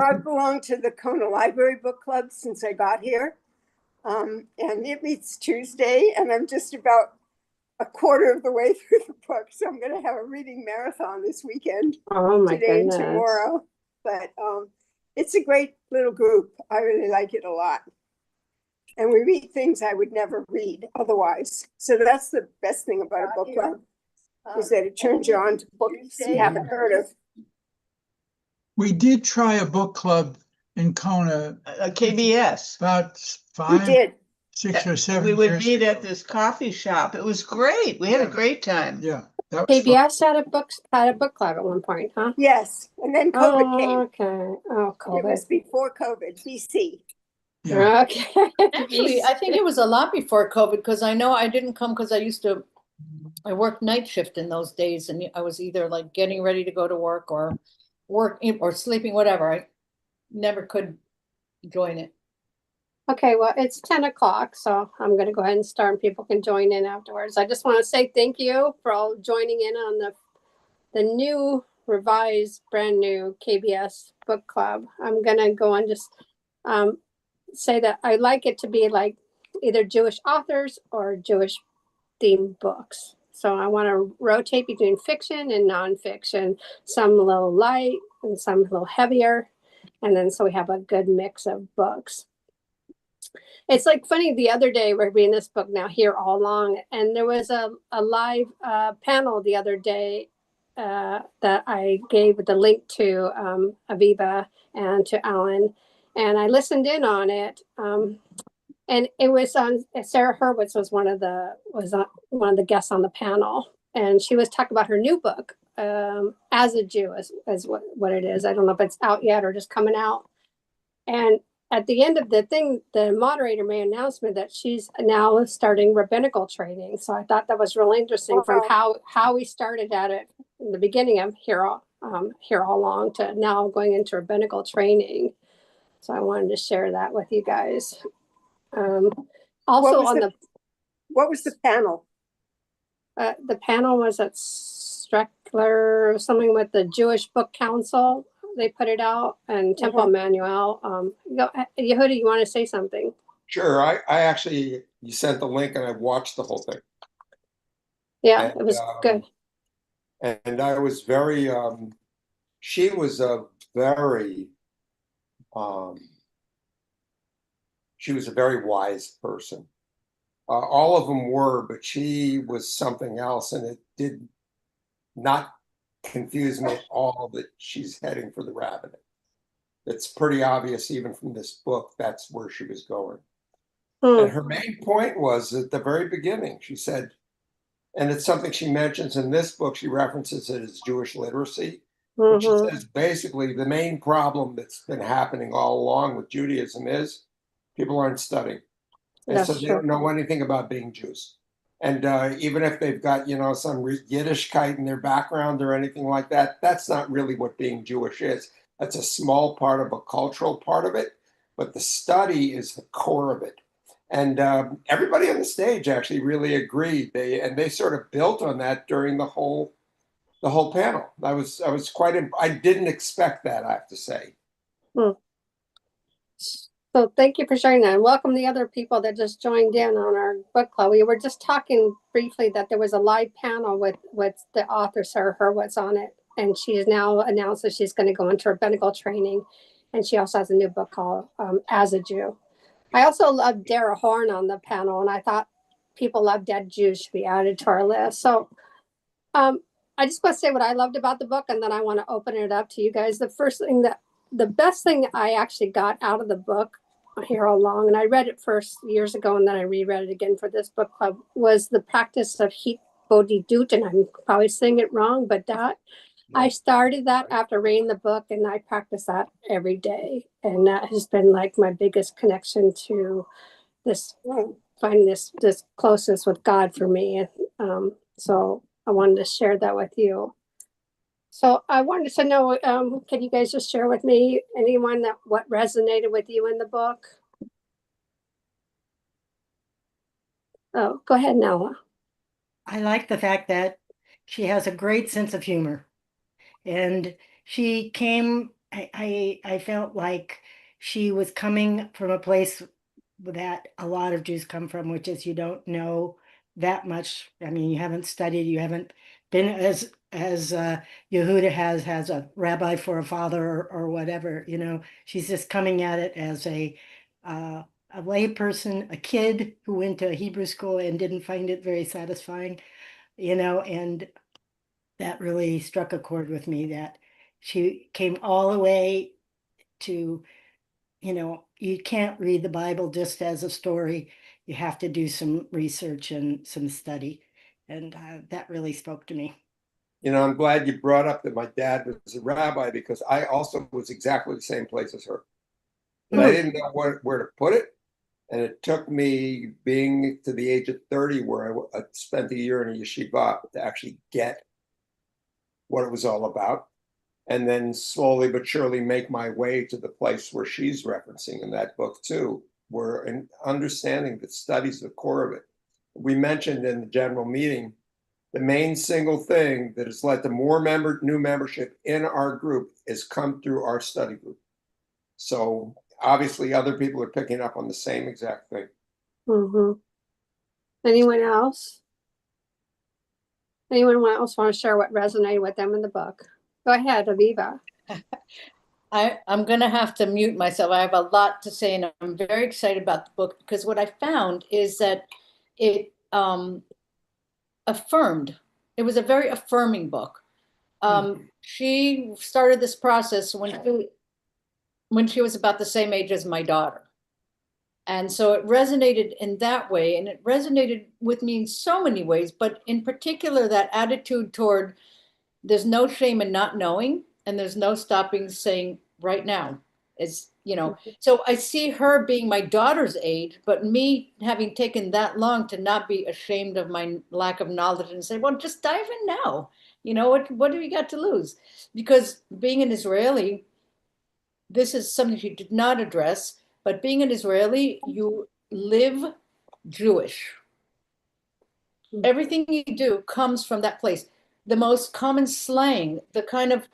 I've belonged to the Kona Library Book Club since I got here. And it meets Tuesday, and I'm just about a quarter of the way through the book. So I'm going to have a reading marathon this weekend, Oh my today and goodness. tomorrow. But it's a great little group. I really like it a lot. And we read things I would never read otherwise. So that's the best thing about a book club, is that it turns you on to books you haven't heard of. We did try a book club in Kona KBS. about We did. 6 or 7 We would years meet ago. at this coffee shop. It was great. We had a great time. Yeah, that was fun. KBS had a book club at one point, huh? Yes. And then COVID Oh, came. okay. Oh, It was COVID. before COVID, BC. Yeah. Okay. Actually, I think it was a lot before COVID, because I know I didn't come because I worked night shift in those days, and I was either like getting ready to go to work or sleeping, whatever. I never could join it. Okay, well, it's 10 o'clock, so I'm going to go ahead and start, and people can join in afterwards. I just want to say thank you for all joining in on the new, revised, brand new KBS book club. I'm going to go and just say that I like it to be like either Jewish authors or Jewish themed books. So I want to rotate between fiction and nonfiction, some a little light and some a little heavier. And then so we have a good mix of books. It's like funny, the other day we're reading this book now here all along, and there was a live panel the other day that I gave the link to Aviva and to Alan, and I listened in on it. And it was on Sarah Hurwitz was one of the guests on the panel, and she was talking about her new book, As a Jew, is what it is. I don't know if it's out yet or just coming out. And at the end of the thing, the moderator made an announcement that she's now starting rabbinical training. So I thought that was really interesting, from how we started at it in the beginning of here all along to now going into rabbinical training. So I wanted to share that with you guys. Also what was the panel? The panel was at Streckler, something with the Jewish Book Council. They put it out, and Temple Emmanuel. Yehuda, you want to say something? Sure. I actually, you sent the link and I watched the whole thing. Yeah, and, it was good. And I was very, she was a very wise person. All of them were, but she was something else, and it did not confuse me at all that she's heading for the rabbinate. It's pretty obvious, even from this book, that's where she was going. And her main point was at the very beginning, she said, and it's something she mentions in this book, she references it as Jewish literacy. But she says basically the main problem that's been happening all along with Judaism is people aren't studying. And so they don't know anything about being Jews. And even if they've got, some Yiddishkeit in their background or anything like that, that's not really what being Jewish is. That's a small part of a cultural part of it, but the study is the core of it. And everybody on the stage actually really agreed. They sort of built on that during the whole panel. I was I didn't expect that, I have to say. So thank you for sharing that, and welcome the other people that just joined in on our book club. We were just talking briefly that there was a live panel with the author Sarah Hurwitz on it, and she has now announced that she's going to go into rabbinical training, and she also has a new book called As a Jew. I also love Dara Horn on the panel, and I thought people love dead Jews should be added to our list. So I just want to say what I loved about the book, and then I want to open it up to you guys. The best thing I actually got out of the book here all along, and I read it first years ago, and then I reread it again for this book club, was the practice of hitbodedut, and I'm probably saying it wrong, but that I started that after reading the book, and I practice that every day, and that has been like my biggest connection to this, finding this closeness with God for me. So I wanted to share that with you. So I wanted to know, can you guys just share with me anyone what resonated with you in the book? Oh, go ahead, Nella. I like the fact that she has a great sense of humor, and she came I felt like she was coming from a place that a lot of Jews come from, which is you don't know that much. I mean, you haven't studied, you haven't been as Yehuda has a rabbi for a father or whatever, you know. She's just coming at it as a lay person, a kid who went to Hebrew school and didn't find it very satisfying, you know, and that really struck a chord with me that she came all the way to, you know, you can't read the Bible just as a story. You have to do some research and some study. And that really spoke to me. You know, I'm glad you brought up that my dad was a rabbi, because I also was exactly the same place as her. But I didn't know where to put it. And it took me being to the age of 30, where I spent a year in a yeshiva, to actually get what it was all about. And then slowly but surely make my way to the place where she's referencing in that book too, where in understanding that studies the core of it. We mentioned in the general meeting, the main single thing that has led to more new membership in our group is come through our study group. So obviously other people are picking up on the same exact thing. Mm-hmm. Anyone else? Anyone else want to share what resonated with them in the book? Go ahead, Aviva. I'm going to have to mute myself. I have a lot to say, and I'm very excited about the book, because what I found is that it affirmed. It was a very affirming book. She started this process when she was about the same age as my daughter. And so it resonated in that way, and it resonated with me in so many ways, but in particular, that attitude toward there's no shame in not knowing, and there's no stopping saying right now. Is, you know, so I see her being my daughter's age, but me having taken that long to not be ashamed of my lack of knowledge and say, well, just dive in now. You know, what do we got to lose? Because being an Israeli, this is something she did not address, but being an Israeli, you live Jewish. Everything you do comes from that place. The most common slang, the kind of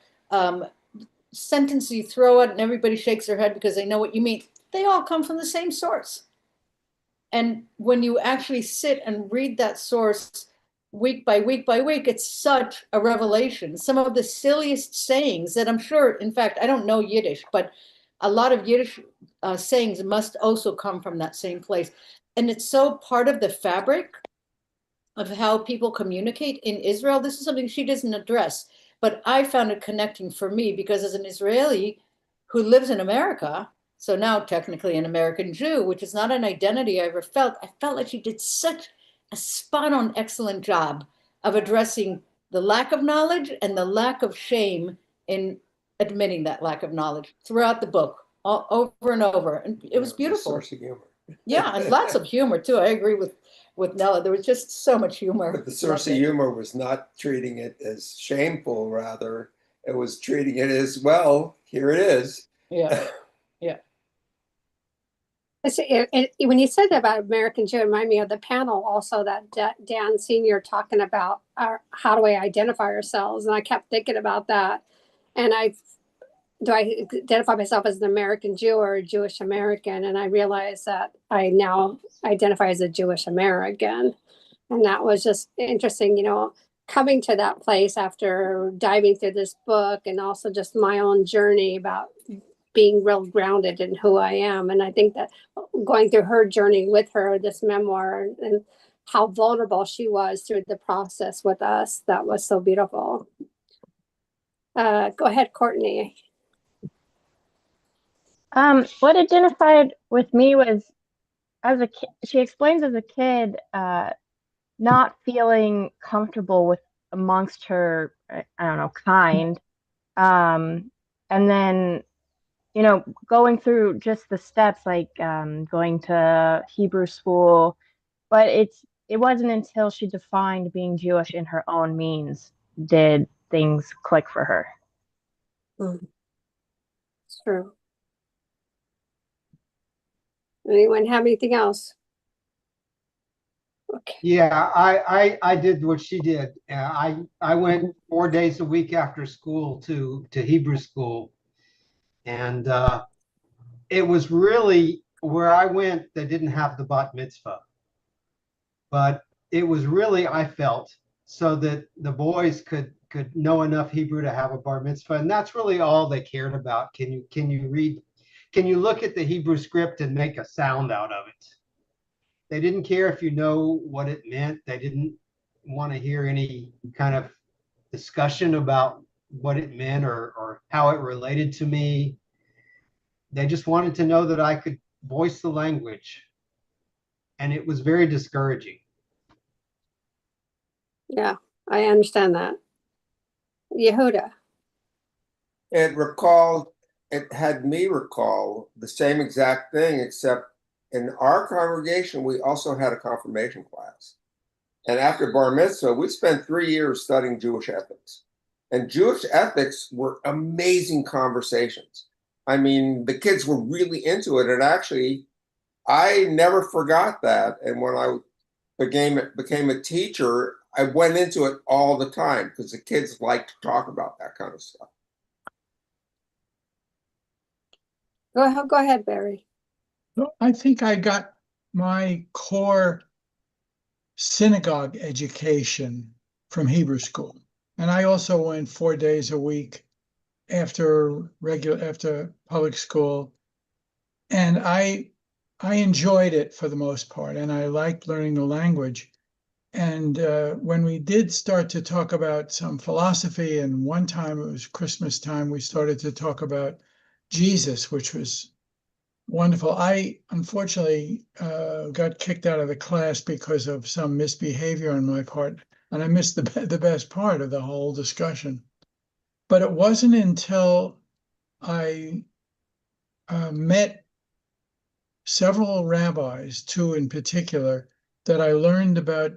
sentence you throw out and everybody shakes their head because they know what you mean, they all come from the same source. And when you actually sit and read that source week by week by week, it's such a revelation. Some of the silliest sayings that I'm sure, in fact, I don't know Yiddish, but a lot of Yiddish sayings must also come from that same place. And it's so part of the fabric of how people communicate in Israel. This is something she doesn't address, but I found it connecting for me, because as an Israeli who lives in America, so now technically an American Jew, which is not an identity I ever felt, I felt like she did such a spot-on excellent job of addressing the lack of knowledge and the lack of shame in admitting that lack of knowledge throughout the book, all over and over. And it was beautiful. Source of humor. Yeah, and lots of humor too. I agree with Nella. There was just so much humor. But the source of humor was not treating it as shameful, rather, it was treating it as, well, here it is. Yeah, yeah. When you said that about American Jew, it reminded me of the panel also that Dan Senior talking about how do we identify ourselves, and I kept thinking about that. And do I identify myself as an American Jew or a Jewish American? And I realized that I now identify as a Jewish American, and that was just interesting, you know, coming to that place after diving through this book, and also just my own journey about being real grounded in who I am. And I think that going through her journey with her, this memoir, and how vulnerable she was through the process with us, that was so beautiful. Go ahead, Courtney. What identified with me was, as a kid, she explains as a kid, not feeling comfortable with amongst her, I don't know, kind. And then, you know, going through just the steps, like going to Hebrew school, but it wasn't until she defined being Jewish in her own means did things click for her. It's true. Anyone have anything else? Okay. Yeah, I did what she did. I went 4 days a week after school to Hebrew school, And it was really where I went, they didn't have the bat mitzvah. But it was really, I felt, so that the boys could know enough Hebrew to have a bar mitzvah. And that's really all they cared about. Can you read, can you look at the Hebrew script and make a sound out of it? They didn't care if you know what it meant. They didn't want to hear any kind of discussion about what it meant or how it related to me. They just wanted to know that I could voice the language. And it was very discouraging. Yeah, I understand that. Yehuda. It had me recall the same exact thing, except in our congregation, we also had a confirmation class. And after bar mitzvah, we spent 3 years studying Jewish ethics. And Jewish ethics were amazing conversations. I mean, the kids were really into it. And actually, I never forgot that. And when I became a teacher, I went into it all the time because the kids like to talk about that kind of stuff. Go ahead, Barry. Well, I think I got my core synagogue education from Hebrew school. And I also went 4 days a week after public school. And I enjoyed it for the most part, and I liked learning the language. And when we did start to talk about some philosophy, and one time it was Christmas time, we started to talk about Jesus, which was wonderful. I unfortunately got kicked out of the class because of some misbehavior on my part, and I missed the best part of the whole discussion. But it wasn't until I met several rabbis, two in particular, that I learned about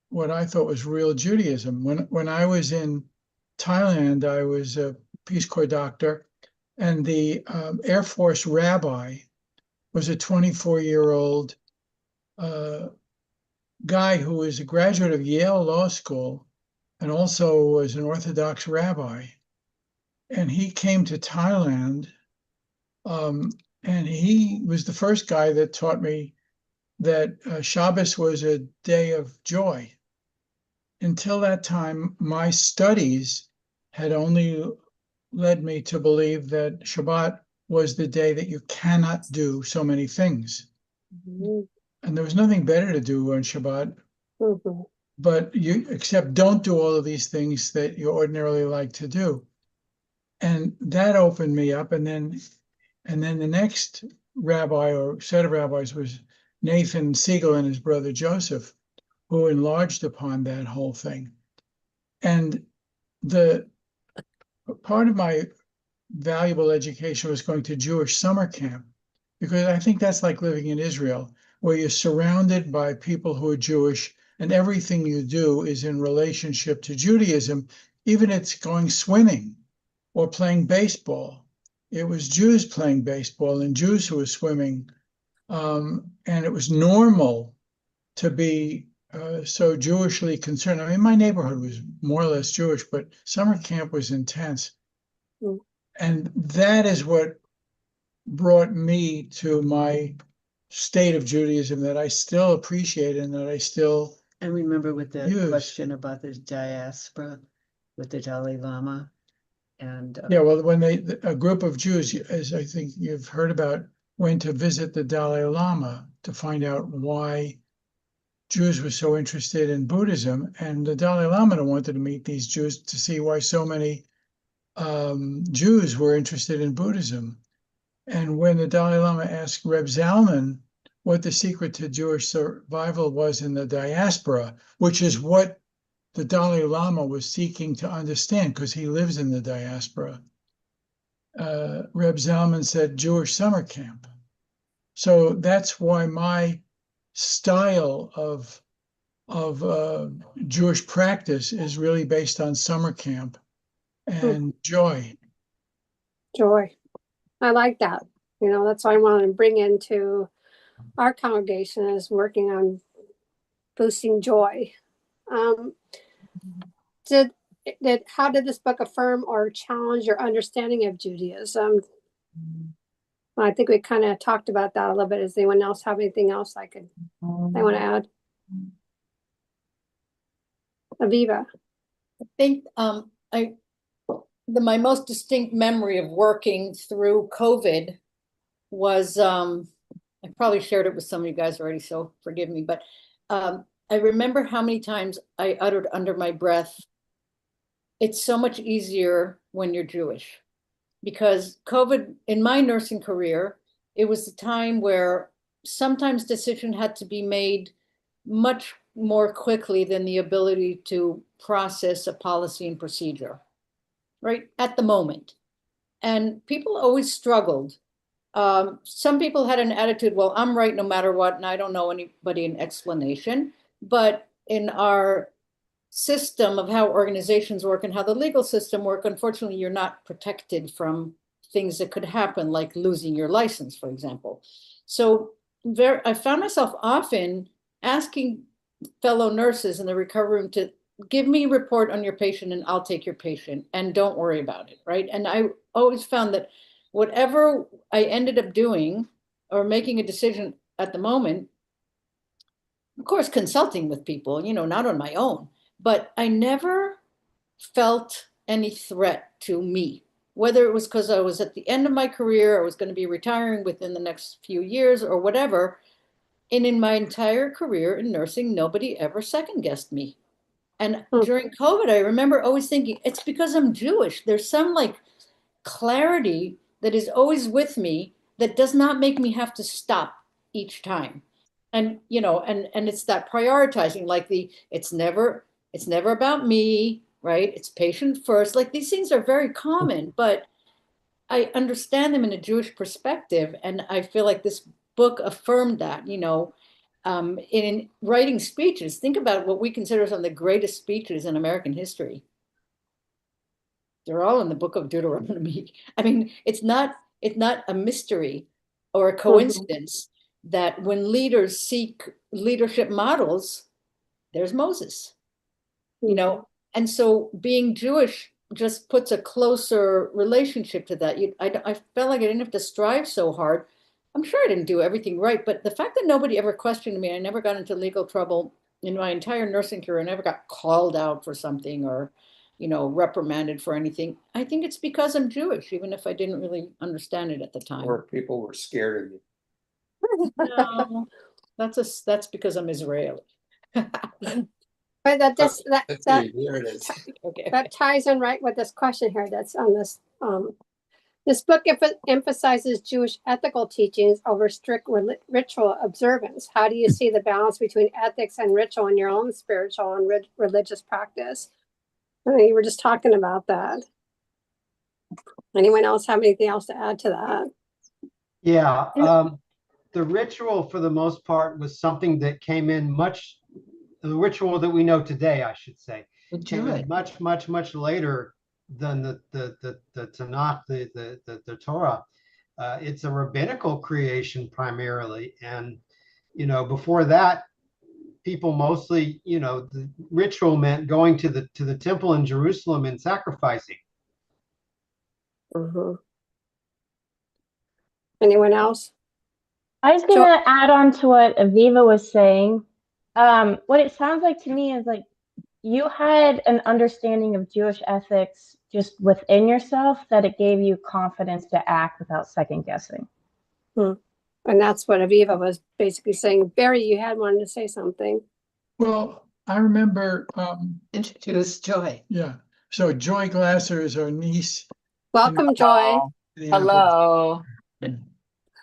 what I thought was real Judaism. When I was in Thailand, I was a Peace Corps doctor, and the Air Force rabbi was a 24-year-old guy who was a graduate of Yale Law School and also was an Orthodox rabbi. And he came to Thailand, and he was the first guy that taught me that Shabbos was a day of joy. Until that time, my studies had only led me to believe that Shabbat was the day that you cannot do so many things. Mm-hmm. And there was nothing better to do on Shabbat, Mm-hmm. but except don't do all of these things that you ordinarily like to do. And that opened me up. And then the next rabbi or set of rabbis was Nathan Siegel and his brother Joseph, who enlarged upon that whole thing. And the part of my valuable education was going to Jewish summer camp, because I think that's like living in Israel, where you're surrounded by people who are Jewish, and everything you do is in relationship to Judaism, even it's going swimming or playing baseball. It was Jews playing baseball and Jews who were swimming. And it was normal to be so Jewishly concerned. I mean, my neighborhood was more or less Jewish, but summer camp was intense. Mm. And that is what brought me to my state of Judaism that I still appreciate and that I still And remember with the use. question about the diaspora with the Dalai Lama and Yeah, well, when a group of Jews, as I think you've heard about, went to visit the Dalai Lama to find out why Jews were so interested in Buddhism, and the Dalai Lama wanted to meet these Jews to see why so many Jews were interested in Buddhism. And when the Dalai Lama asked Reb Zalman what the secret to Jewish survival was in the diaspora, which is what the Dalai Lama was seeking to understand because he lives in the diaspora, Reb Zalman said Jewish summer camp. So that's why my style of Jewish practice is really based on summer camp and joy. Joy. I like that. You know, that's what I want to bring into our congregation, is working on boosting joy. How did this book affirm or challenge your understanding of Judaism? Well, I think we kind of talked about that a little bit. Does anyone else have anything else they want to add? Aviva. I think my most distinct memory of working through COVID was I probably shared it with some of you guys already, so forgive me, but I remember how many times I uttered under my breath, it's so much easier when you're Jewish. Because COVID, in my nursing career, it was a time where sometimes decision had to be made much more quickly than the ability to process a policy and procedure, right? At the moment. And people always struggled. Some people had an attitude, well, I'm right no matter what, and I don't know anybody an explanation. But in our system of how organizations work and how the legal system work, unfortunately, you're not protected from things that could happen, like losing your license, for example. So I found myself often asking fellow nurses in the recovery room to give me a report on your patient and I'll take your patient and don't worry about it, right? And I always found that whatever I ended up doing or making a decision at the moment, of course, consulting with people, not on my own, but I never felt any threat to me, whether it was because I was at the end of my career, I was going to be retiring within the next few years or whatever. And in my entire career in nursing, nobody ever second guessed me. And during COVID, I remember always thinking, it's because I'm Jewish. There's some like clarity that is always with me that does not make me have to stop each time. And, and it's that prioritizing, like it's never about me, right? It's patient first. Like these things are very common, but I understand them in a Jewish perspective. And I feel like this book affirmed that, in writing speeches. Think about what we consider some of the greatest speeches in American history. They're all in the book of Deuteronomy. I mean, it's not a mystery or a coincidence that when leaders seek leadership models, there's Moses, and so being Jewish just puts a closer relationship to that. I felt like I didn't have to strive so hard. I'm sure I didn't do everything right, but the fact that nobody ever questioned me, I never got into legal trouble in my entire nursing career. I never got called out for something or, reprimanded for anything. I think it's because I'm Jewish, even if I didn't really understand it at the time. Or people were scared of you. No, that's because I'm Israeli. But Here it is. Okay. that ties in right with this question here that's on this. This book emphasizes Jewish ethical teachings over strict ritual observance. How do you see the balance between ethics and ritual in your own spiritual and religious practice? I mean, you were just talking about that. Anyone else have anything else to add to that? Yeah, the ritual for the most part was something that came in the ritual that we know today, I should say, came in much later than the Tanakh, the Torah. It's a rabbinical creation primarily, and before that, people mostly, the ritual meant going to the temple in Jerusalem and sacrificing. Anyone else? I was going to add on to what Aviva was saying. What it sounds like to me is like you had an understanding of Jewish ethics just within yourself that it gave you confidence to act without second guessing. And that's what Aviva was basically saying. Barry, you had wanted to say something. Well, I remember. Introduce Joy. Yeah. So Joy Glasser is our niece. Welcome, Joy. Hello.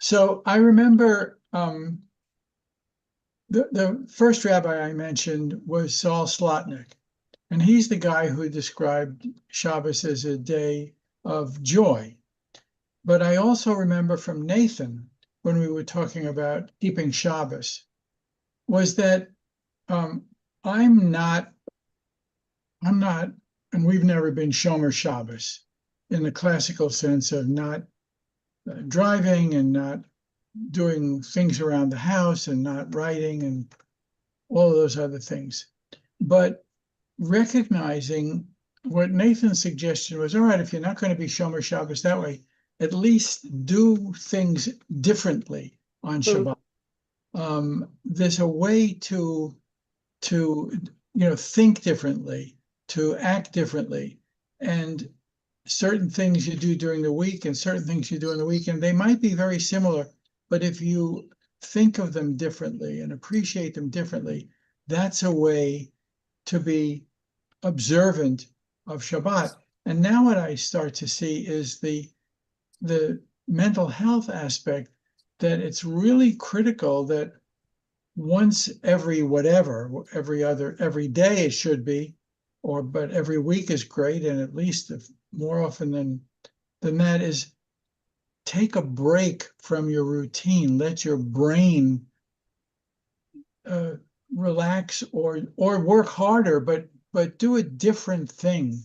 So I remember the first rabbi I mentioned was Saul Slotnick, and he's the guy who described Shabbos as a day of joy. But I also remember from Nathan, when we were talking about keeping Shabbos, was that I'm not, and we've never been Shomer Shabbos in the classical sense of not driving and not doing things around the house and not writing and all of those other things. But recognizing what Nathan's suggestion was, all right, if you're not going to be Shomer Shabbos that way, at least do things differently on Shabbat. There's a way to think differently, to act differently, and certain things you do during the week and certain things you do on the weekend, they might be very similar, but if you think of them differently and appreciate them differently, that's a way to be observant of Shabbat. And now what I start to see is the mental health aspect, that it's really critical that once every whatever, every day it should be, but every week is great, and at least if more often than that is take a break from your routine, let your brain relax or work harder, but do a different thing.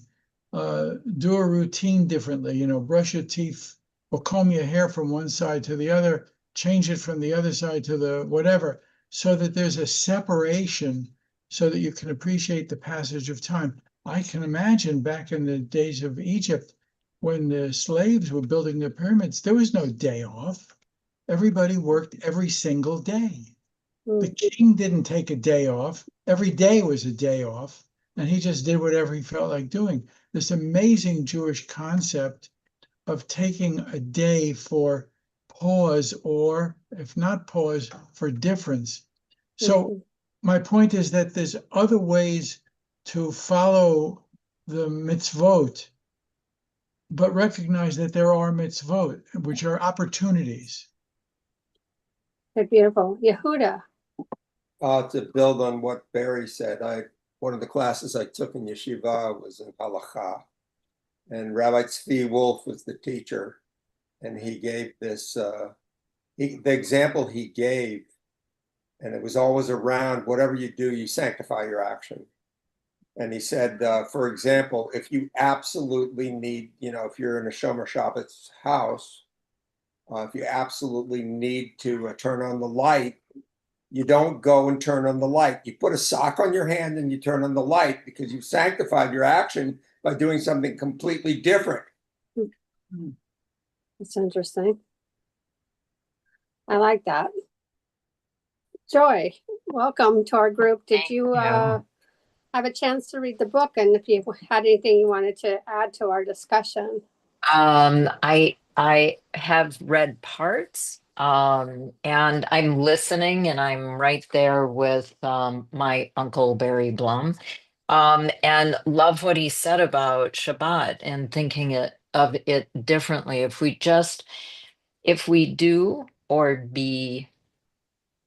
Do a routine differently, brush your teeth or comb your hair from one side to the other, change it from the other side to the whatever, so that there's a separation so that you can appreciate the passage of time. I can imagine back in the days of Egypt, when the slaves were building the pyramids, there was no day off. Everybody worked every single day. The king didn't take a day off. Every day was a day off, and he just did whatever he felt like doing. This amazing Jewish concept of taking a day for pause, or if not pause, for difference. So my point is that there's other ways to follow the mitzvot, but recognize that there are mitzvot, which are opportunities. Beautiful. Yehuda. To build on what Barry said, one of the classes I took in yeshiva was in halacha, and Rabbi Tzvi Wolf was the teacher, and he gave this, the example he gave, and it was always around whatever you do, you sanctify your action. And he said, for example, if you absolutely need, if you're in a Shomer Shabbat's house, if you absolutely need to turn on the light, you don't go and turn on the light. You put a sock on your hand and you turn on the light, because you've sanctified your action by doing something completely different. That's interesting. I like that. Joy, welcome to our group. Did you have a chance to read the book? And if you had anything you wanted to add to our discussion? I have read parts, and I'm listening, and I'm right there with my uncle Barry Blum, and love what he said about Shabbat and thinking of it differently. If we do or be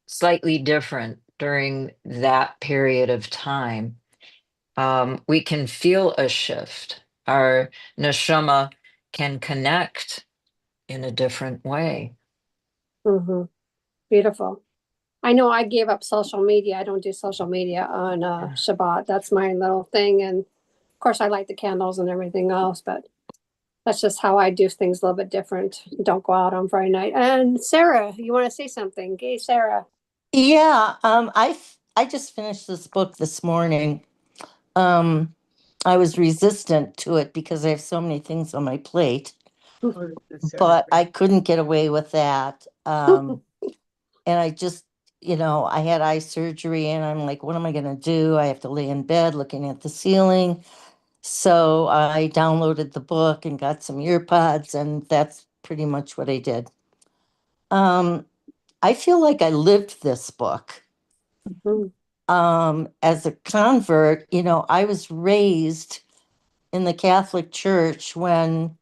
slightly different during that period of time, we can feel a shift. Our neshama can connect in a different way. Beautiful. I know I gave up social media. I don't do social media on Shabbat. That's my little thing. And of course, I light the candles and everything else, but that's just how I do things a little bit different. Don't go out on Friday night. And Sarah, you want to say something? Gay Sarah. Yeah, I just finished this book this morning. I was resistant to it because I have so many things on my plate, but I couldn't get away with that. And I just, I had eye surgery, and I'm like, what am I going to do? I have to lay in bed looking at the ceiling. So I downloaded the book and got some ear pods, and that's pretty much what I did. I feel like I lived this book. As a convert, I was raised in the Catholic Church when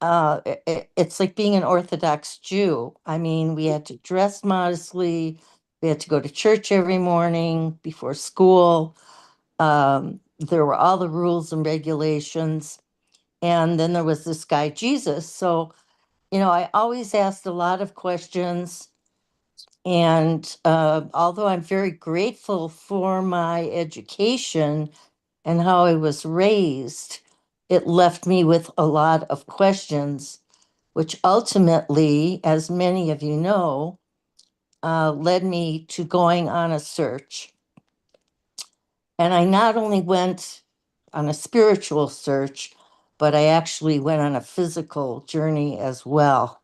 it's like being an Orthodox Jew. I mean, we had to dress modestly. We had to go to church every morning before school. There were all the rules and regulations. And then there was this guy, Jesus. So, I always asked a lot of questions. And although I'm very grateful for my education and how I was raised, it left me with a lot of questions, which ultimately, as many of you know, led me to going on a search. And I not only went on a spiritual search, but I actually went on a physical journey as well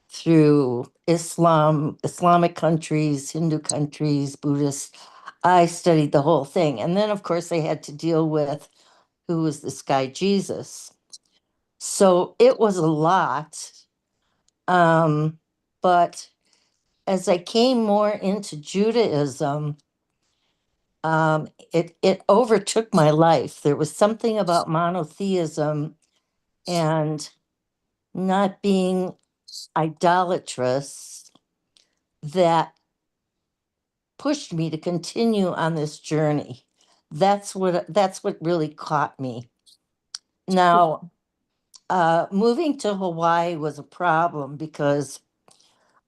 through Islamic countries, Hindu countries, Buddhist. I studied the whole thing. And then, of course, I had to deal with who was this guy, Jesus. So it was a lot. But as I came more into Judaism, it overtook my life. There was something about monotheism and not being idolatrous that pushed me to continue on this journey. That's what really caught me. Now, moving to Hawaii was a problem because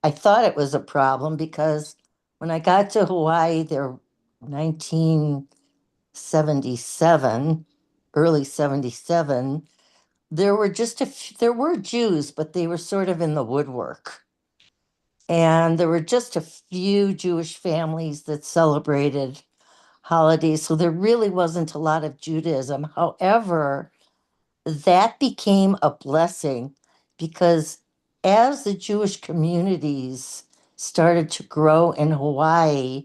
I thought it was a problem because when I got to Hawaii, there 1977, early 77, there were there were Jews, but they were sort of in the woodwork. And there were just a few Jewish families that celebrated holidays. So there really wasn't a lot of Judaism. However, that became a blessing because as the Jewish communities started to grow in Hawaii,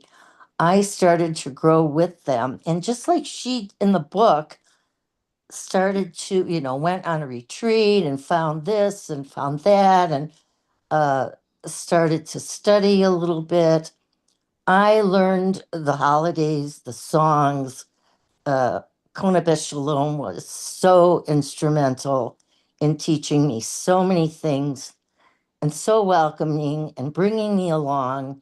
I started to grow with them. And just like she in the book started to, went on a retreat and found this and found that and uh, started to study a little bit. I learned the holidays, the songs. Kona Shalom was so instrumental in teaching me so many things and so welcoming and bringing me along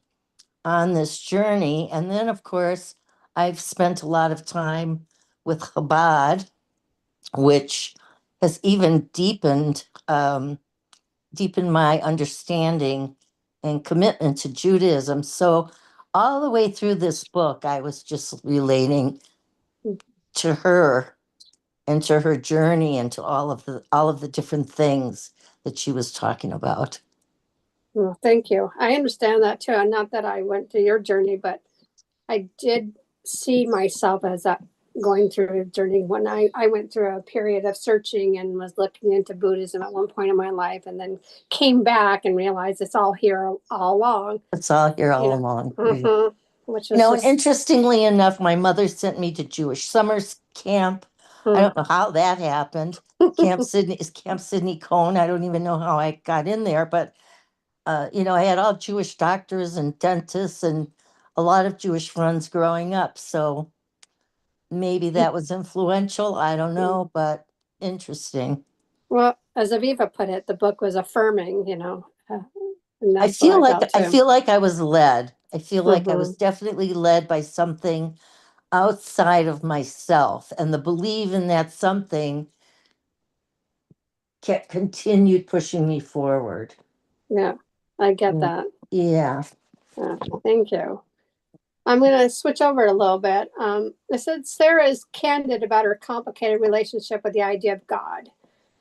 on this journey. And then, of course, I've spent a lot of time with Chabad, which has even deepened my understanding and commitment to Judaism. So all the way through this book, I was just relating to her and to her journey and to all of the different things that she was talking about. Well, thank you. I understand that too. And not that I went through your journey, but I did see myself as going through a journey when I went through a period of searching and was looking into Buddhism at one point in my life, and then came back and realized it's all here all along. It's all here all Yeah. along. Mhm. Which is No, just, and interestingly enough, my mother sent me to Jewish summer camp. I don't know how that happened. Camp Sydney Cone. I don't even know how I got in there, but I had all Jewish doctors and dentists and a lot of Jewish friends growing up. So maybe that was influential. I don't know, but interesting. well, as Aviva put it, the book was affirming, and I that's what feel I like felt I too. feel like I was led. I feel like I was Mhm. definitely led by something outside of myself, and the belief in that something continued pushing me forward. Yeah, I get that. Yeah. Yeah, thank you. I'm going to switch over a little bit. It said Sarah is candid about her complicated relationship with the idea of God.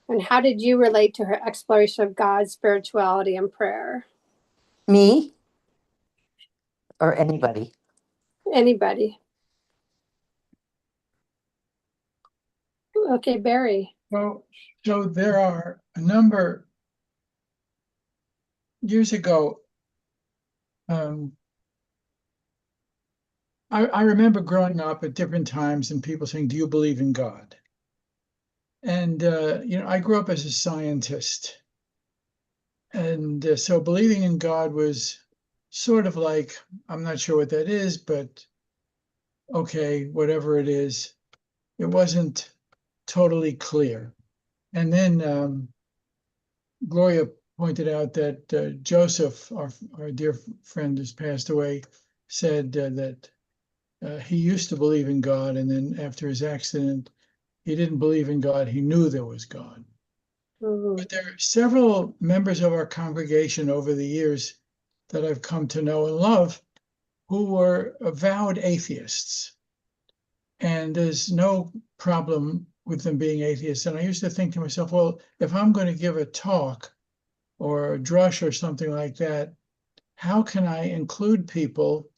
And how did you relate to her exploration of God, spirituality, and prayer? Me or anybody? Anybody? Okay, Barry. So there are a number years ago. I remember growing up at different times and people saying, "Do you believe in God?" And I grew up as a scientist, and so believing in God was sort of like, I'm not sure what that is, but okay, whatever it is, it wasn't totally clear. And then Gloria pointed out that Joseph, our dear friend who's passed away, said that he used to believe in God, and then after his accident, he didn't believe in God. He knew there was God. But there are several members of our congregation over the years that I've come to know and love who were avowed atheists. And there's no problem with them being atheists. And I used to think to myself, well, if I'm going to give a talk or a drush or something like that, how can I include people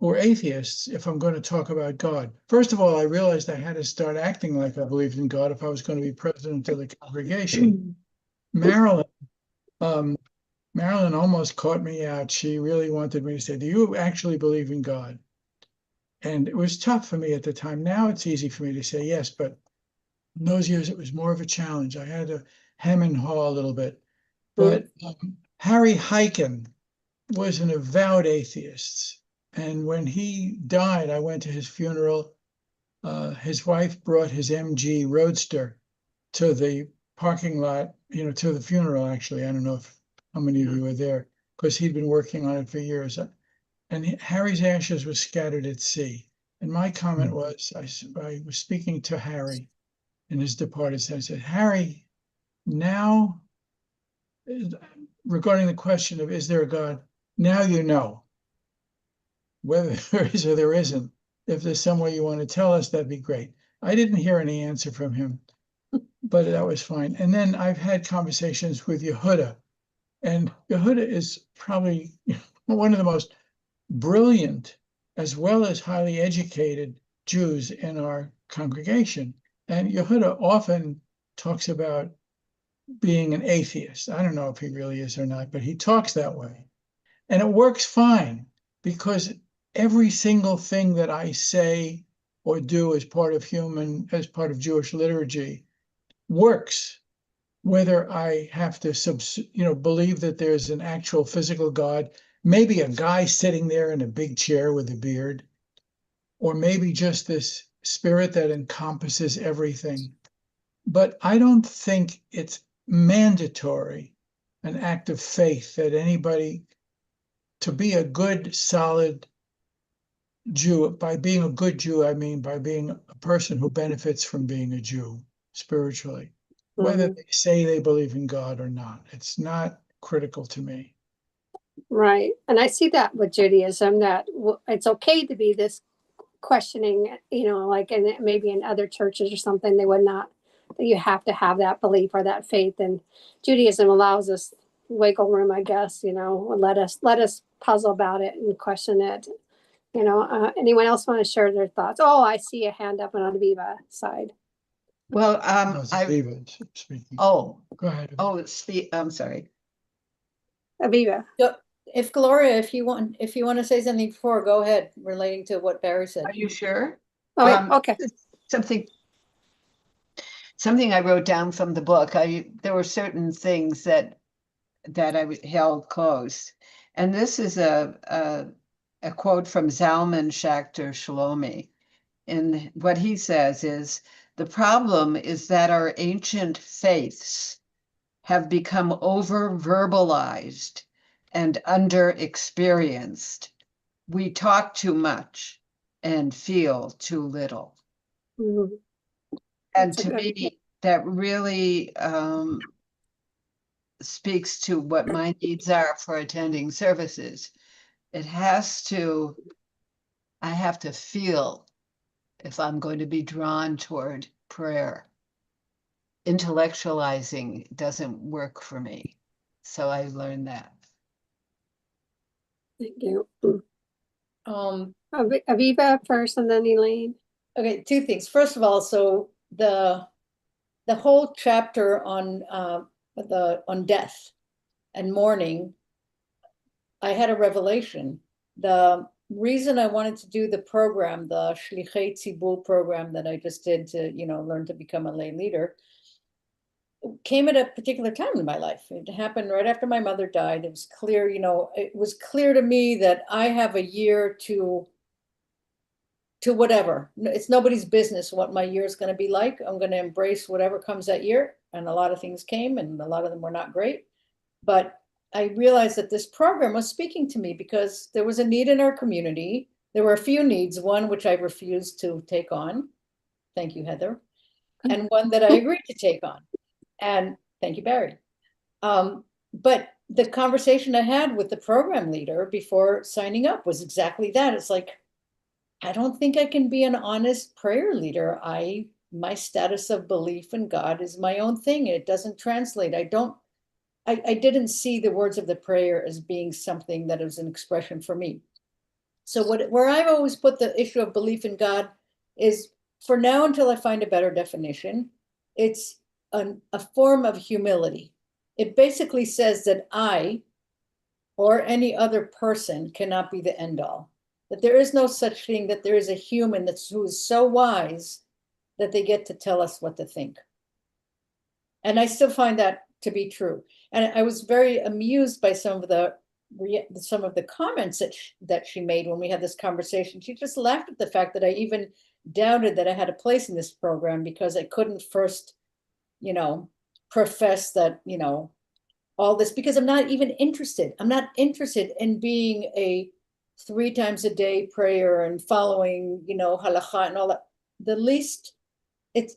or atheists if I'm going to talk about God. First of all, I realized I had to start acting like I believed in God if I was going to be president of the congregation. Marilyn, Marilyn almost caught me out. She really wanted me to say, do you actually believe in God? And it was tough for me at the time. Now it's easy for me to say yes, but in those years it was more of a challenge. I had to hem and haw a little bit. But Harry Hyken was an avowed atheist. And when he died, I went to his funeral. His wife brought his MG Roadster to the parking lot, to the funeral, actually. I don't know how many of you were there, because he'd been working on it for years. And Harry's ashes were scattered at sea. And my comment was, I was speaking to Harry in his departed sense. I said, Harry, now, regarding the question of, is there a God? Now you know. Whether there is or there isn't, if there's some way you want to tell us, that'd be great. I didn't hear any answer from him, but that was fine. And then I've had conversations with Yehuda, and Yehuda is probably one of the most brilliant as well as highly educated Jews in our congregation. And Yehuda often talks about being an atheist. I don't know if he really is or not, but he talks that way. And it works fine, because every single thing that I say or do as part of Jewish liturgy works, whether I have to believe that there's an actual physical God, maybe a guy sitting there in a big chair with a beard, or maybe just this spirit that encompasses everything. But I don't think it's mandatory, an act of faith, that anybody, to be a good, solid Jew, by being a good Jew, I mean by being a person who benefits from being a Jew spiritually, whether they say they believe in God or not. It's not critical to me. Right. And I see that with Judaism, that it's okay to be this questioning, like maybe in other churches or something, they would not, that you have to have that belief or that faith. And Judaism allows us wiggle room, I guess, let us puzzle about it and question it. Anyone else want to share their thoughts? Oh, I see a hand up on the Viva side. Well, No, it's Aviva speaking. oh, Go ahead. I'm sorry. Aviva. If Gloria, if you want to say something before, go ahead, relating to what Barry said. Are you sure? Oh, okay. Something I wrote down from the book. There were certain things that I held close, and this is a quote from Zalman Schachter Shlomi. And what he says is, the problem is that our ancient faiths have become over-verbalized and under-experienced. We talk too much and feel too little. Mm-hmm. And to me, that really speaks to what my needs are for attending services. I have to feel if I'm going to be drawn toward prayer. Intellectualizing doesn't work for me. So I learned that. Thank you. Aviva first and then Elaine. Okay, two things. First of all, so the whole chapter on death and mourning, I had a revelation. The reason I wanted to do the program, the Shlichei Tzibur program that I just did to, learn to become a lay leader, came at a particular time in my life. It happened right after my mother died. It was clear, it was clear to me that I have a year to whatever. It's nobody's business what my year is going to be like. I'm going to embrace whatever comes that year. And a lot of things came, and a lot of them were not great. But I realized that this program was speaking to me because there was a need in our community. There were a few needs, one which I refused to take on. Thank you, Heather. And one that I agreed to take on. And thank you, Barry. But the conversation I had with the program leader before signing up was exactly that. It's like, I don't think I can be an honest prayer leader. My status of belief in God is my own thing. It doesn't translate. I didn't see the words of the prayer as being something that is an expression for me. So where I've always put the issue of belief in God is, for now, until I find a better definition, it's a form of humility. It basically says that I or any other person cannot be the end all. That there is no such thing, that there is a human who is so wise that they get to tell us what to think. And I still find that to be true. And I was very amused by some of the comments that she made when we had this conversation. She just laughed at the fact that I even doubted that I had a place in this program, because I couldn't first, profess that, all this, because I'm not even interested. I'm not interested in being a 3 times a day prayer and following, halakha and all that.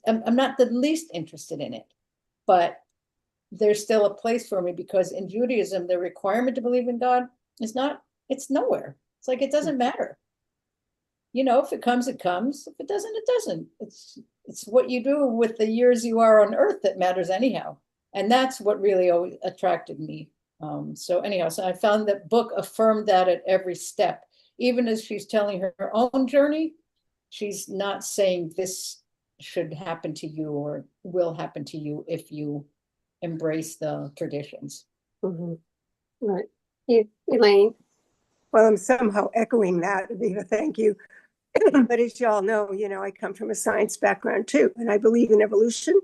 I'm not the least interested in it, but there's still a place for me, because in Judaism, the requirement to believe in God it's nowhere. It's like, it doesn't matter. If it comes, it comes. If it doesn't, it doesn't. It's what you do with the years you are on earth that matters anyhow. And that's what really always attracted me. So I found that book affirmed that at every step. Even as she's telling her own journey, she's not saying this should happen to you or will happen to you if you embrace the traditions. Mhm. Right. Elaine? Well, I'm somehow echoing that, Aviva, thank you. But as you all know, I come from a science background too, and I believe in evolution,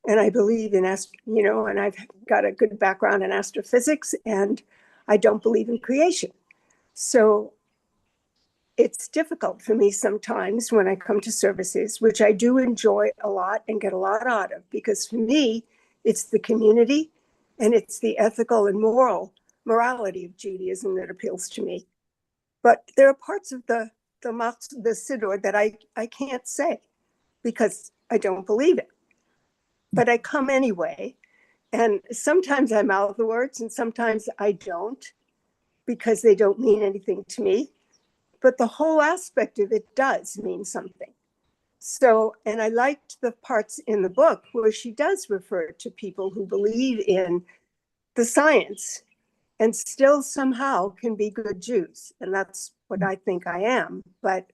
and I believe in, and I've got a good background in astrophysics, and I don't believe in creation. So it's difficult for me sometimes when I come to services, which I do enjoy a lot and get a lot out of, because for me, it's the community and it's the ethical and morality of Judaism that appeals to me. But there are parts of the Siddur that I can't say because I don't believe it. But I come anyway. And sometimes I mouth the words and sometimes I don't, because they don't mean anything to me. But the whole aspect of it does mean something. So, and I liked the parts in the book where she does refer to people who believe in the science and still somehow can be good Jews. And that's what I think I am. But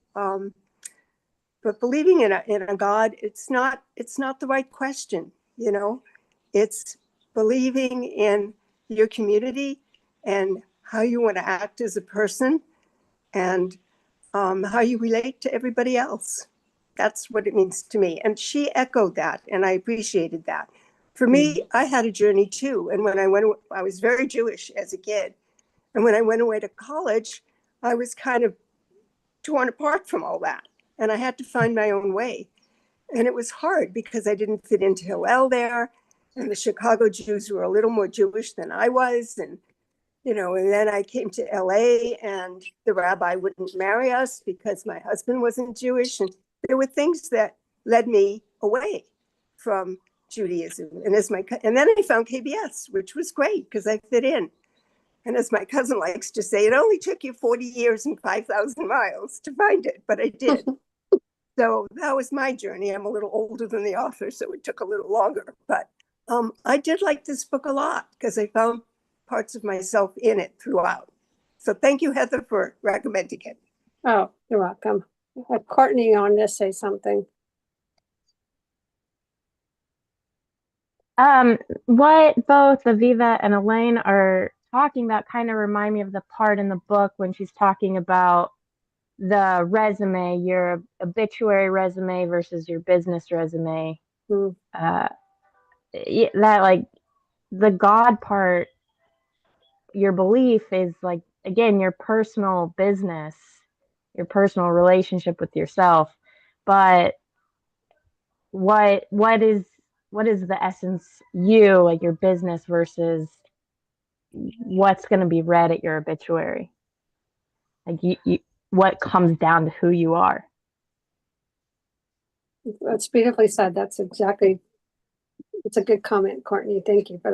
believing in a God, it's not the right question, It's believing in your community and how you want to act as a person and how you relate to everybody else. That's what it means to me. And she echoed that, and I appreciated that. For me, I had a journey too. And when I was very Jewish as a kid. And when I went away to college, I was kind of torn apart from all that. And I had to find my own way. And it was hard because I didn't fit into Hillel there. And the Chicago Jews were a little more Jewish than I was. And then I came to LA and the rabbi wouldn't marry us because my husband wasn't Jewish. And there were things that led me away from Judaism. And then I found KBS, which was great because I fit in. And as my cousin likes to say, it only took you 40 years and 5,000 miles to find it, but I did. So that was my journey. I'm a little older than the author, so it took a little longer. But I did like this book a lot because I found parts of myself in it throughout. So thank you, Heather, for recommending it. Oh, you're welcome. Courtney on to say something. What both Aviva and Elaine are talking about kind of remind me of the part in the book when she's talking about the resume, your obituary resume versus your business resume. That like the God part, your belief is like, again, your personal business, your personal relationship with yourself. But what is the essence, you, like your business versus what's going to be read at your obituary? Like you what comes down to who you are. That's beautifully said. It's a good comment, Courtney. Thank you for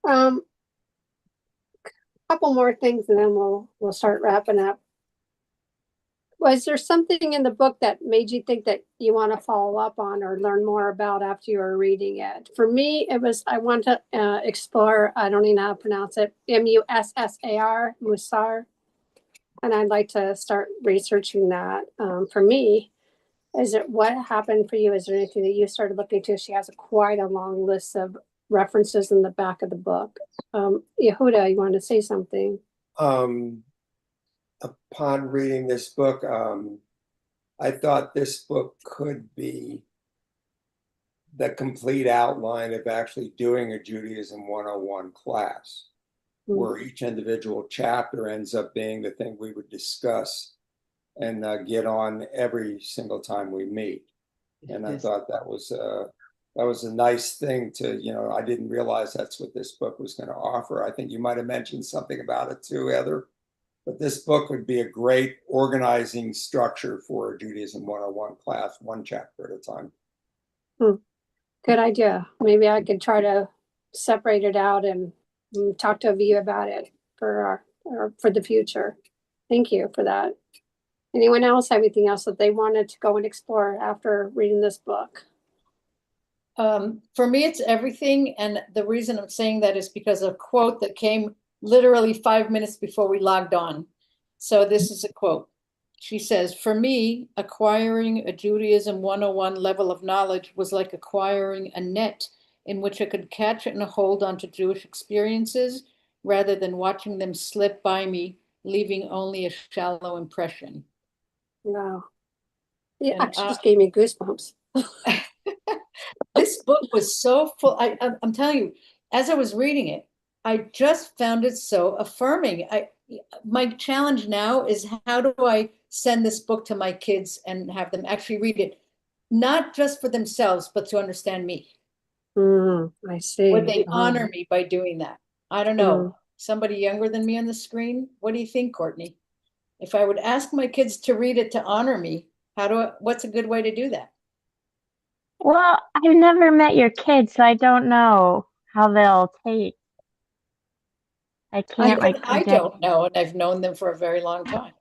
that. Couple more things and then we'll start wrapping up. Was there something in the book that made you think that you want to follow up on or learn more about after you were reading it? For me, it was, I want to explore, I don't even know how to pronounce it, Mussar, Mussar. And I'd like to start researching that. For me, is it what happened for you? Is there anything that you started looking into? She has quite a long list of references in the back of the book. Yehuda, you wanted to say something? Upon reading this book, I thought this book could be the complete outline of actually doing a Judaism 101 class, where each individual chapter ends up being the thing we would discuss and get on every single time we meet. And I thought that was a nice thing to, I didn't realize that's what this book was going to offer. I think you might have mentioned something about it too, Heather. But this book would be a great organizing structure for a Judaism 101 class, one chapter at a time. Good idea. Maybe I could try to separate it out and talk to you about it for the future. Thank you for that. Anyone else have anything else that they wanted to go and explore after reading this book? For me, it's everything. And the reason I'm saying that is because of a quote that came literally 5 minutes before we logged on. So this is a quote. She says, "For me, acquiring a Judaism 101 level of knowledge was like acquiring a net in which I could catch and hold onto Jewish experiences rather than watching them slip by me, leaving only a shallow impression." Wow. It And, actually just gave me goosebumps. This book was so full. I'm telling you, as I was reading it, I just found it so affirming. My challenge now is, how do I send this book to my kids and have them actually read it, not just for themselves, but to understand me? I see. Would they honor me by doing that? I don't know. Somebody younger than me on the screen? What do you think, Courtney? If I would ask my kids to read it to honor me, what's a good way to do that? Well, I've never met your kids, so I don't know how they'll take. I can't I predict. don't know, and I've known them for a very long time.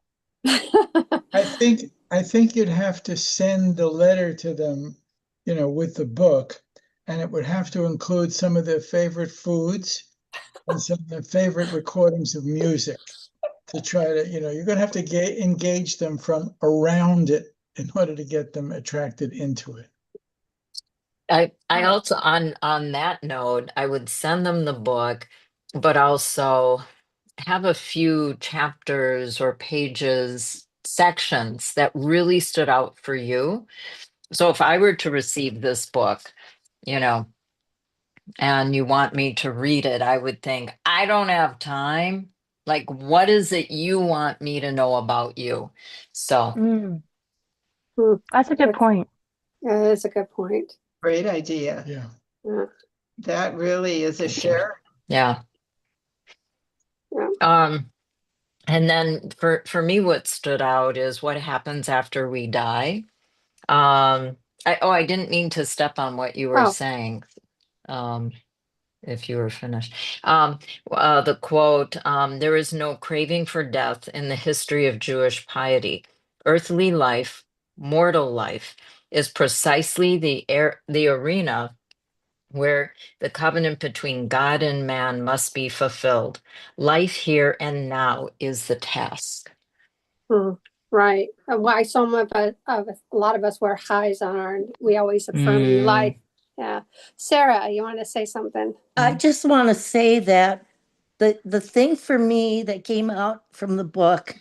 I think you'd have to send the letter to them, with the book, and it would have to include some of their favorite foods and some of their favorite recordings of music to try to, you're going to have to engage them from around it in order to get them attracted into it. I also, on that note, I would send them the book, but also have a few chapters or pages, sections that really stood out for you. So if I were to receive this book, and you want me to read it, I would think, I don't have time. Like, what is it you want me to know about you? So That's a good point. Yeah, that's a good point. Great idea. Yeah. That really is a share. Yeah. And then for me, what stood out is what happens after we die. I didn't mean to step on what you were saying. If you were finished. The quote, there is no craving for death in the history of Jewish piety. Earthly life, mortal life, is precisely the arena where the covenant between God and man must be fulfilled. Life here and now is the task. Right. Why some of a lot of us wear highs on we always affirm life. Yeah. Sarah, you want to say something? I just want to say that the thing for me that came out from the book,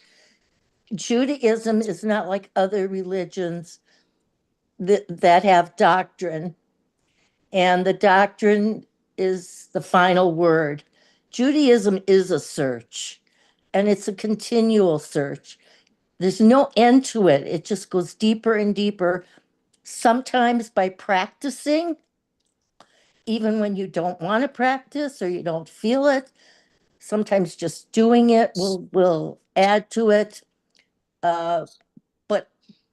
Judaism is not like other religions that have doctrine, and the doctrine is the final word. Judaism is a search, and it's a continual search. There's no end to it. It just goes deeper and deeper, sometimes by practicing, even when you don't want to practice or you don't feel it. Sometimes just doing it will add to it. But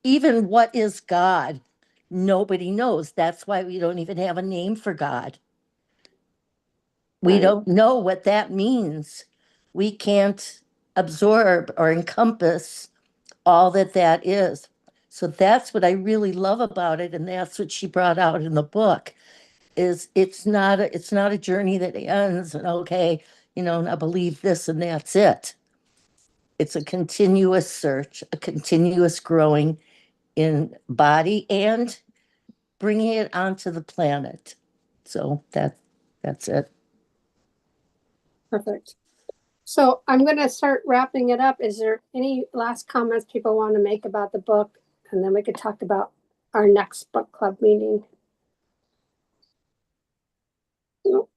even what is God, nobody knows. That's why we don't even have a name for God. We don't know what that means. We can't absorb or encompass all that that is. So that's what I really love about it, and that's what she brought out in the book. Is it's not a journey that ends and okay, I believe this and that's it. It's a continuous search, a continuous growing in body and bringing it onto the planet. So that's it. Perfect. So I'm going to start wrapping it up. Is there any last comments people want to make about the book? And then we could talk about our next book club meeting. No.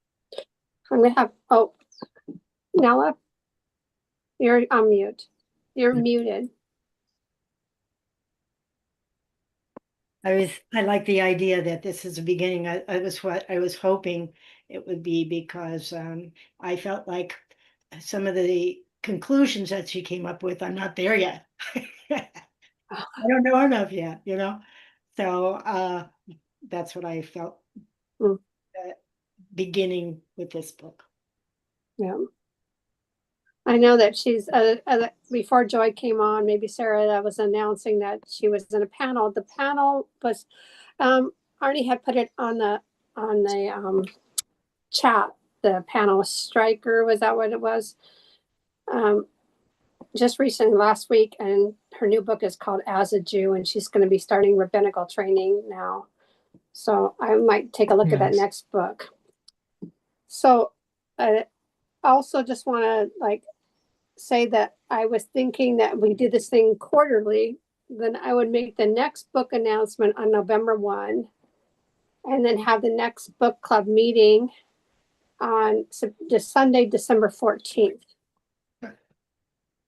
I'm going to have, Nella, you're on mute. You're muted. I like the idea that this is the beginning. I was what I was hoping it would be, because I felt like some of the conclusions that she came up with, I'm not there yet. I don't know enough yet, So that's what I felt beginning with this book. Yeah. I know that she's before Joy came on, maybe Sarah, that was announcing that she was in a panel. The panel was Arnie had put it on the chat. The panel was Stryker, was that what it was? Just recently, last week, and her new book is called As a Jew, and she's going to be starting rabbinical training now. So I might take a look at that next book. So I also just want to say that I was thinking that we do this thing quarterly, then I would make the next book announcement on November 1, and then have the next book club meeting on Sunday, December 14th.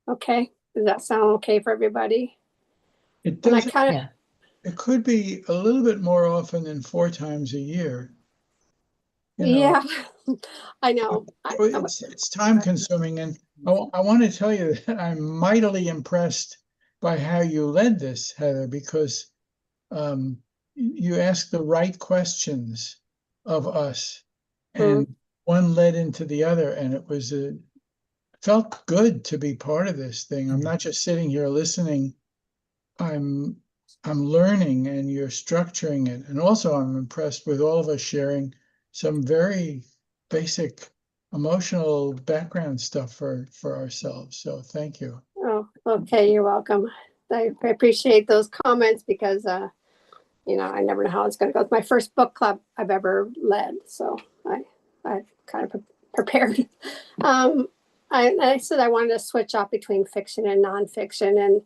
Okay, does that sound okay for everybody? It does. Yeah. It could be a little bit more often than 4 times a year. Yeah, I know. It's time consuming, and I want to tell you that I'm mightily impressed by how you led this, Heather, because you asked the right questions of us, and one led into the other, and it felt good to be part of this thing. I'm not just sitting here listening. I'm learning, and you're structuring it, and also I'm impressed with all of us sharing some very basic emotional background stuff for ourselves. So thank you. Oh, okay, you're welcome. I appreciate those comments because I never know how it's going to go. It's my first book club I've ever led, so I kind of prepared. I said I wanted to switch off between fiction and nonfiction, and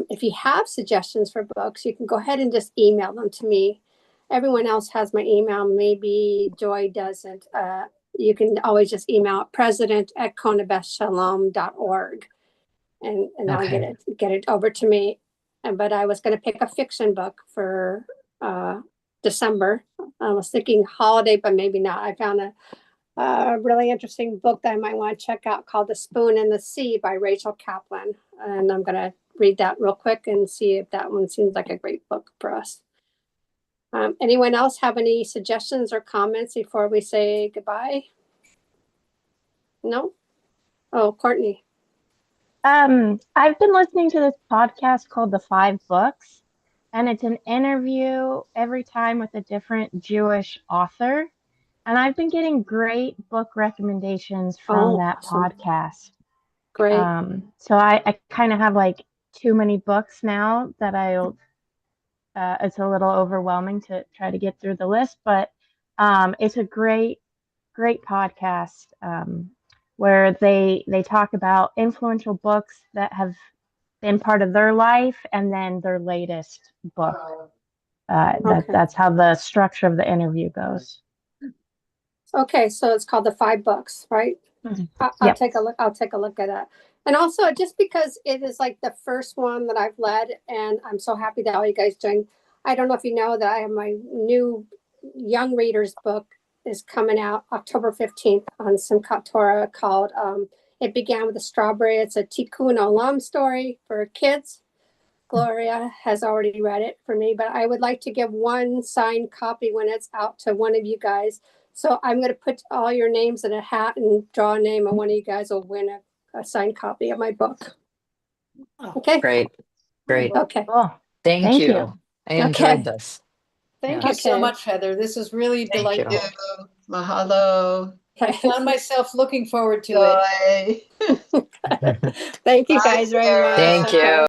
if you have suggestions for books, you can go ahead and just email them to me. Everyone else has my email. Maybe Joy doesn't. You can always just email president@konabeshalom.org, and I'll get it over to me. But I was going to pick a fiction book for December. I was thinking holiday, but maybe not. I found a really interesting book that I might want to check out called The Spoon in the Sea by Rachel Kaplan. And I'm going to read that real quick and see if that one seems like a great book for us. Anyone else have any suggestions or comments before we say goodbye? No? Oh, Courtney. I've been listening to this podcast called The 5 Books, and it's an interview every time with a different Jewish author. And I've been getting great book recommendations from that podcast. Great. So I kind of have too many books now that it's a little overwhelming to try to get through the list, but it's a great podcast where they talk about influential books that have been part of their life and then their latest book. That's how the structure of the interview goes. Okay, so it's called The 5 Books, right? Mm-hmm. I'll take a look. I'll take a look at that. And also, just because it is the first one that I've led, and I'm so happy that all you guys joined. I don't know if you know that I have my new young readers book is coming out October 15th on Simchat Torah called It Began with a Strawberry. It's a Tikkun Olam story for kids. Gloria has already read it for me, but I would like to give one signed copy when it's out to one of you guys. So I'm going to put all your names in a hat and draw a name, and one of you guys will win a signed copy of my book. Okay. Great. Great. Okay. Cool. Thank Thank you. you. I enjoyed Okay. this. Thank Yeah. you so Okay. much, Heather. This is really Thank you. delightful. Mahalo. I found myself looking forward to it. Joy. Thank you Bye, guys very Sarah. much. Thank Okay. you.